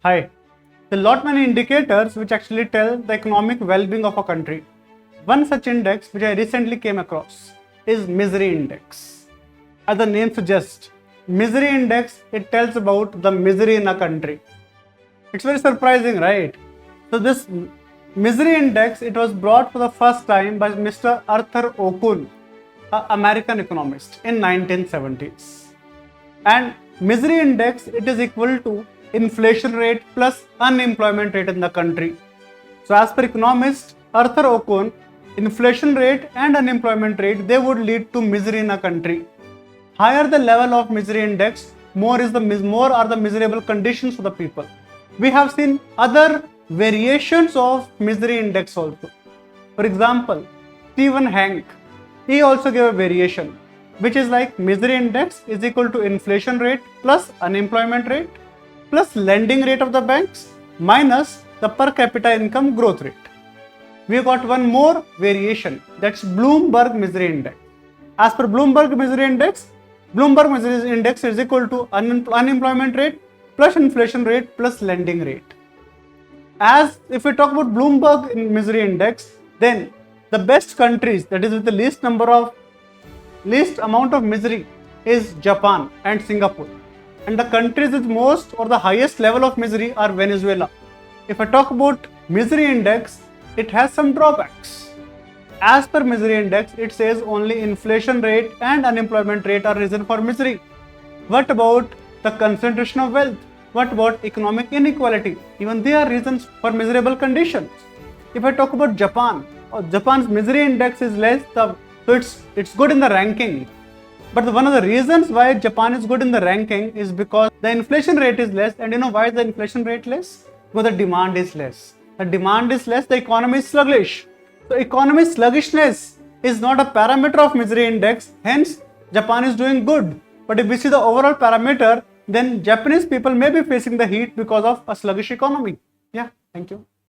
Hi. There are lot many indicators which actually tell the economic well-being of a country. One such index which I recently came across is misery index. As the name suggests, misery index, it tells about the misery in a country. It's very surprising, right? So this misery index, it was brought for the first time by Mr. Arthur Okun, an American economist in 1970s. And misery index, it is equal to inflation rate plus unemployment rate in the country. So as per economist Arthur Okun, inflation rate and unemployment rate, they would lead to misery in a country. Higher the level of misery index, more are the miserable conditions for the people. We have seen other variations of misery index also. For example, Stephen Hank, he also gave a variation, which is like misery index is equal to inflation rate plus unemployment rate plus lending rate of the banks minus the per capita income growth rate. We got one more variation, that's Bloomberg misery index. As per Bloomberg misery index is equal to unemployment rate plus inflation rate plus lending rate. As if we talk about Bloomberg misery index, then the best countries, that is with the least amount of misery, is Japan and Singapore. And the countries with most or the highest level of misery are Venezuela. If I talk about misery index, it has some drawbacks. As per misery index, it says only inflation rate and unemployment rate are reason for misery. What about the concentration of wealth? What about economic inequality? Even they are reasons for miserable conditions. If I talk about Japan, Japan's misery index is less, so it's good in the ranking. But one of the reasons why Japan is good in the ranking is because the inflation rate is less. And you know why is the inflation rate less? Because the demand is less. The demand is less, the economy is sluggish. So economy sluggishness is not a parameter of misery index, hence Japan is doing good. But if we see the overall parameter, then Japanese people may be facing the heat because of a sluggish economy. Yeah, thank you.